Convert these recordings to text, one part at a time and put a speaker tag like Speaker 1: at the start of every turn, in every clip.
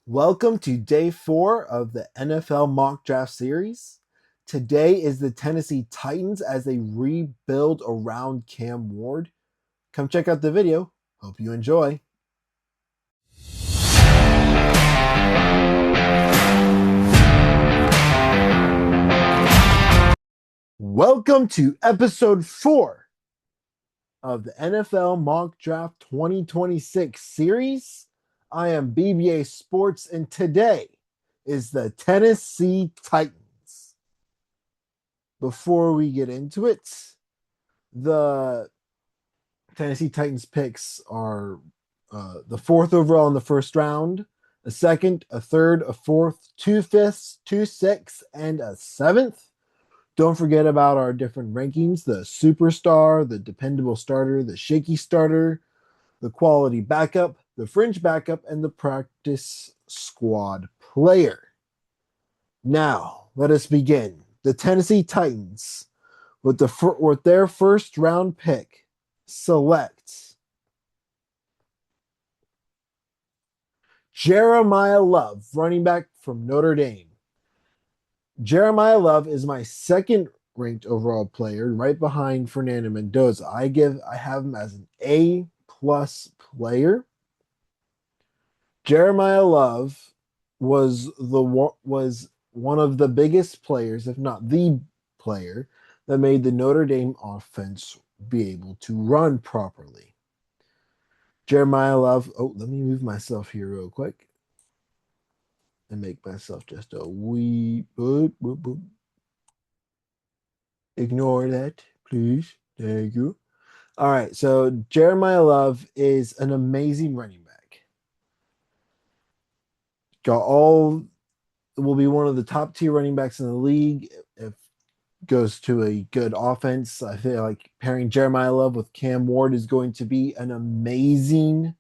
Speaker 1: Welcome to day 4 of the NFL mock draft series. Today is the Tennessee Titans as they rebuild around Cam Ward. Come check out the video. Hope you enjoy. Welcome to episode 4 of the NFL mock draft 2026 series. I am BBA Sports, and today is the Tennessee Titans. Before we get into it, the Tennessee Titans picks are the fourth overall in the first round, a second, a third, a fourth, two fifths, two sixths, and a seventh. Don't forget about our different rankings: the superstar, the dependable starter, the shaky starter, the quality backup, the fringe backup, and the practice squad player. Now, let us begin. The Tennessee Titans, with their first round pick, select Jeremiah Love, running back from Notre Dame. Jeremiah Love is my second ranked overall player, right behind Fernando Mendoza. I have him as an A plus player. Jeremiah Love was one of the biggest players, if not the player, that made the Notre Dame offense be able to run properly. Jeremiah Love. Oh, let me move myself here real quick and make myself just a wee boop, boop, boop. Ignore that, please. Thank you. All right, so Jeremiah Love is an amazing running back. Got all will be one of the top tier running backs in the league if goes to a good offense. I feel like pairing Jeremiah Love with Cam Ward is going to be an amazing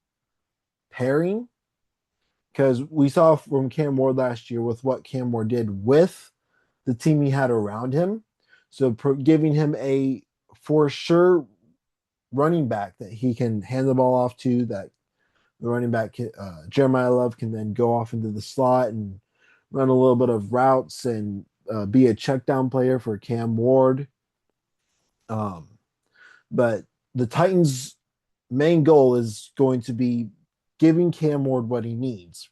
Speaker 1: pairing because we saw from Cam Ward last year with what Cam Ward did with the team he had around him. So giving him a for sure running back that he can hand the ball off to, that the running back Jeremiah Love can then go off into the slot and run a little bit of routes and be a check down player for Cam Ward. Um, but the Titans' main goal is going to be giving Cam Ward what he needs,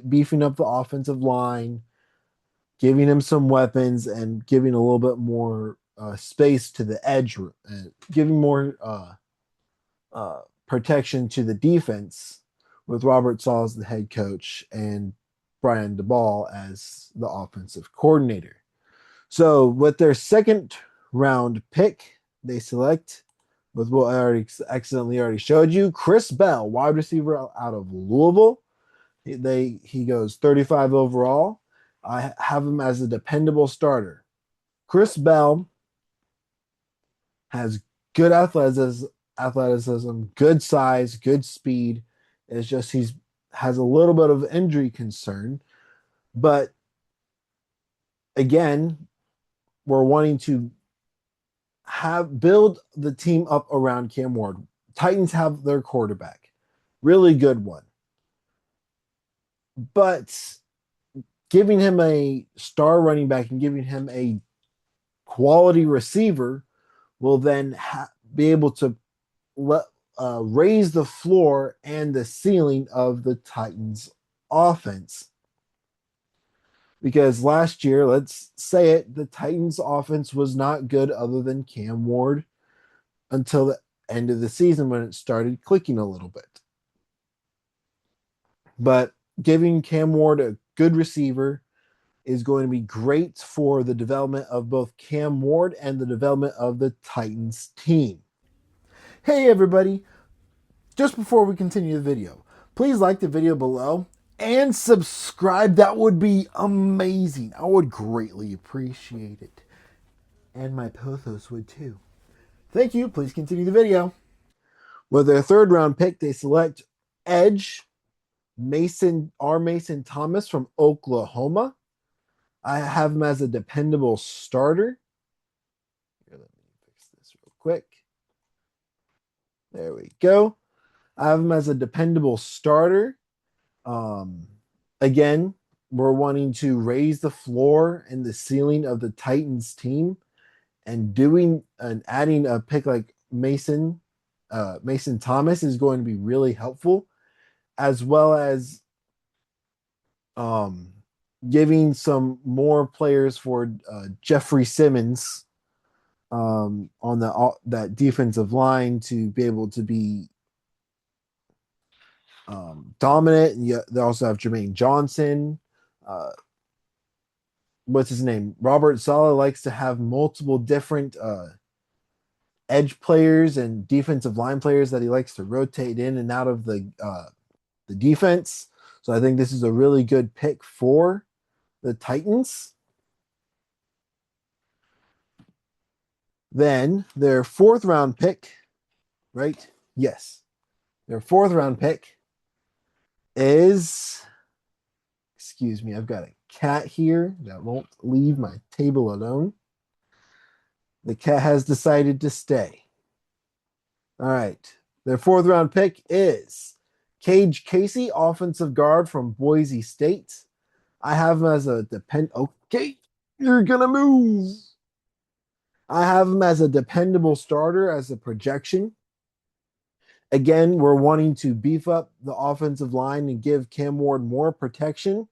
Speaker 1: beefing up the offensive line, giving him some weapons, and giving a little bit more space to the edge, giving more protection to the defense with Robert Saul as the head coach and Brian DeBall as the offensive coordinator. So with their second round pick, they select with what I already showed you, Chris Bell, wide receiver out of Louisville. He goes 35 overall. I have him as a dependable starter. Chris Bell has good athleticism, good size, good speed. It's just he's has a little bit of injury concern, but again, we're wanting to have build the team up around Cam Ward. Titans have their quarterback, really good one, but giving him a star running back and giving him a quality receiver will then be able to let, raise the floor and the ceiling of the Titans offense. Because last year, let's say it, the Titans offense was not good other than Cam Ward until the end of the season when it started clicking a little bit. But giving Cam Ward a good receiver is going to be great for the development of both Cam Ward and the development of the Titans team. Hey everybody, just before we continue the video, please like the video below and subscribe. That would be amazing. I would greatly appreciate it. And my Pothos would too. Thank you. Please continue the video. With their third round pick, they select Edge Mason Thomas from Oklahoma. I have him as a dependable starter. Here, let me fix this real quick. There we go. I have him as a dependable starter. Um, Again, we're wanting to raise the floor and the ceiling of the Titans team, and doing and adding a pick like Mason Thomas is going to be really helpful, as well as um, giving some more players for Jeffrey Simmons on that defensive line to be able to be dominant. And they also have Jermaine Johnson. Uh, what's his name? Robert Saleh likes to have multiple different edge players and defensive line players that he likes to rotate in and out of the defense. So I think this is a really good pick for the Titans. Then their fourth round pick, right? Yes. Their fourth round pick is, excuse me, I've got a cat here that won't leave my table alone. The cat has decided to stay. All right. Their fourth round pick is Cage Casey, offensive guard from Boise State. I have him as a Okay, you're gonna move. I have him as a dependable starter as a projection. Again, we're wanting to beef up the offensive line and give Cam Ward more protection.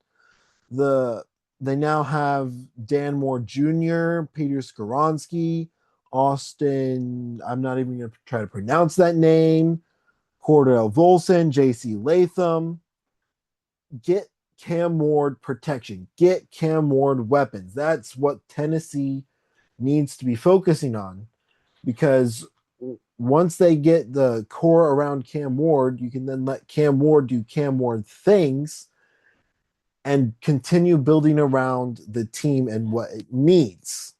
Speaker 1: The They now have Dan Moore Jr., Peter Skoronsky, Austin. I'm not even going to try to pronounce that name. Cordell Volson, J.C. Latham. Get Cam Ward protection. Get Cam Ward weapons. That's what Tennessee needs to be focusing on, because once they get the core around Cam Ward, you can then let Cam Ward do Cam Ward things and continue building around the team and what it needs.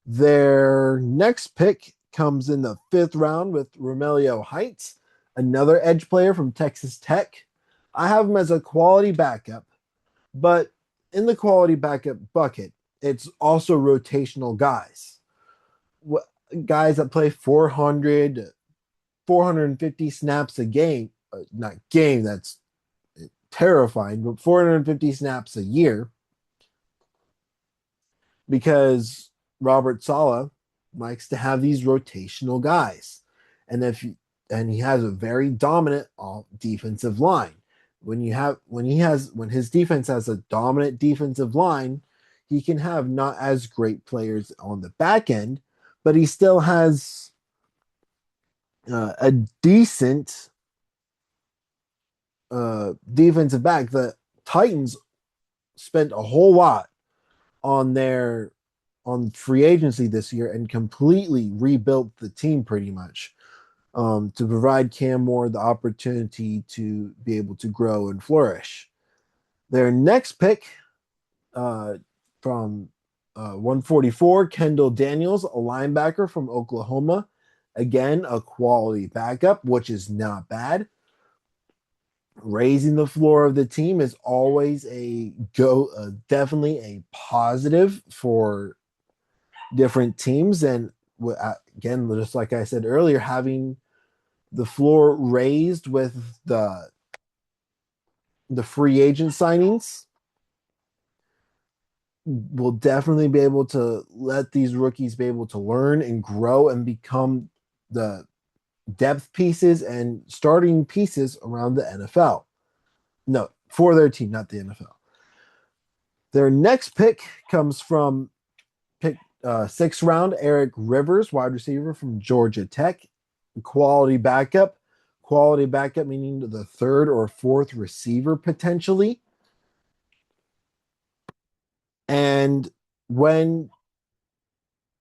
Speaker 1: Their next pick comes in the fifth round with Romelio Heights, another edge player from Texas Tech. I have him as a quality backup, but in the quality backup bucket, it's also rotational guys. Guys that play 450 snaps a game, not game, that's terrifying, but 450 snaps a year, because Robert Saleh likes to have these rotational guys. And if and he has a very dominant defensive line. When his defense has a dominant defensive line, he can have not as great players on the back end, but he still has a decent defensive back. The Titans spent a whole lot on their on free agency this year and completely rebuilt the team pretty much, to provide Cam Moore the opportunity to be able to grow and flourish. Their next pick from 144, Kendall Daniels, a linebacker from Oklahoma. Again, a quality backup, which is not bad. Raising the floor of the team is always definitely a positive for different teams. And again, just like I said earlier, having the floor raised with the free agent signings will definitely be able to let these rookies be able to learn and grow and become the depth pieces and starting pieces around the NFL. No, for their team, not the NFL. Their next pick comes from sixth round, Eric Rivers, wide receiver from Georgia Tech. Quality backup. Quality backup meaning the third or fourth receiver potentially. And when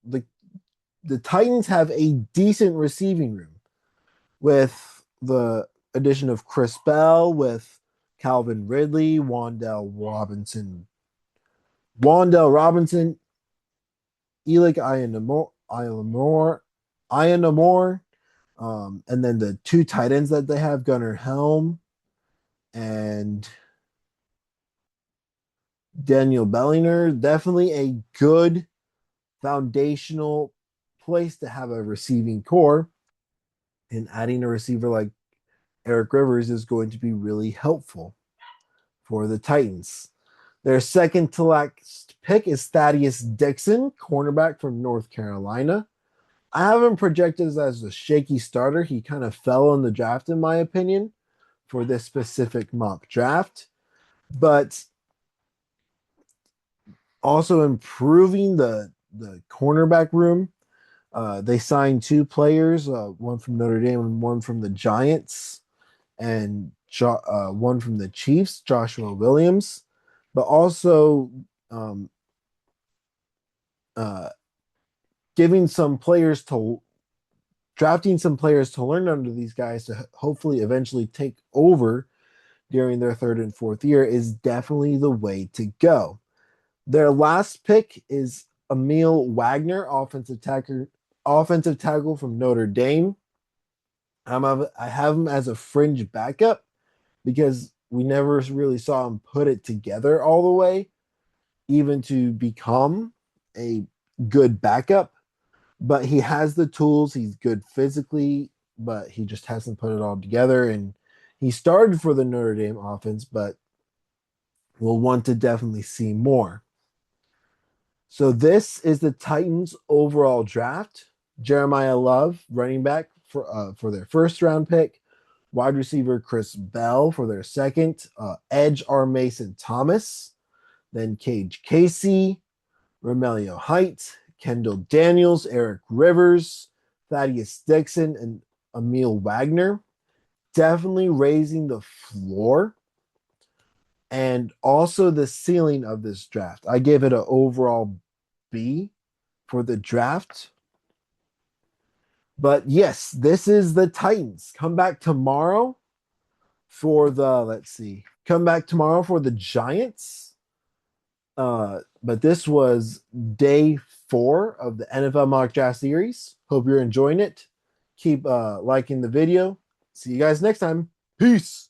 Speaker 1: the the Titans have a decent receiving room with the addition of Chris Bell, with Calvin Ridley, Wandell Robinson, Elic Ianamore, and then the two tight ends that they have, Gunnar Helm and Daniel Bellinger. Definitely a good foundational place to have a receiving core. And adding a receiver like Eric Rivers is going to be really helpful. for the Titans. Their second to last pick is Thaddeus Dixon, cornerback from North Carolina. I have him projected as a shaky starter. He kind of fell in the draft, in my opinion, for this specific mock draft. But also improving the cornerback room. They signed two players, one from Notre Dame and one from the Giants, and one from the Chiefs, Joshua Williams, but also um, uh, giving some players to drafting some players to learn under these guys to hopefully eventually take over during their third and fourth year is definitely the way to go. Their last pick is Emil Wagner, offensive tackle from Notre Dame. I have him as a fringe backup because we never really saw him put it together all the way, even to become a good backup. But he has the tools. He's good physically, but he just hasn't put it all together. And he started for the Notre Dame offense, but we'll want to definitely see more. So this is the Titans' overall draft. Jeremiah Love, running back for their first round pick. Wide receiver Chris Bell for their second. Edge R. Mason Thomas. Then Cage Casey, Romelio Height, Kendall Daniels, Eric Rivers, Thaddeus Dixon, and Emil Wagner. Definitely raising the floor and also the ceiling of this draft. I gave it an overall B for the draft. But yes, this is the Titans. Come back tomorrow for the, let's see, come back tomorrow for the Giants. But this was day 4 of the NFL Mock Draft Series. Hope you're enjoying it. Keep liking the video. See you guys next time. Peace.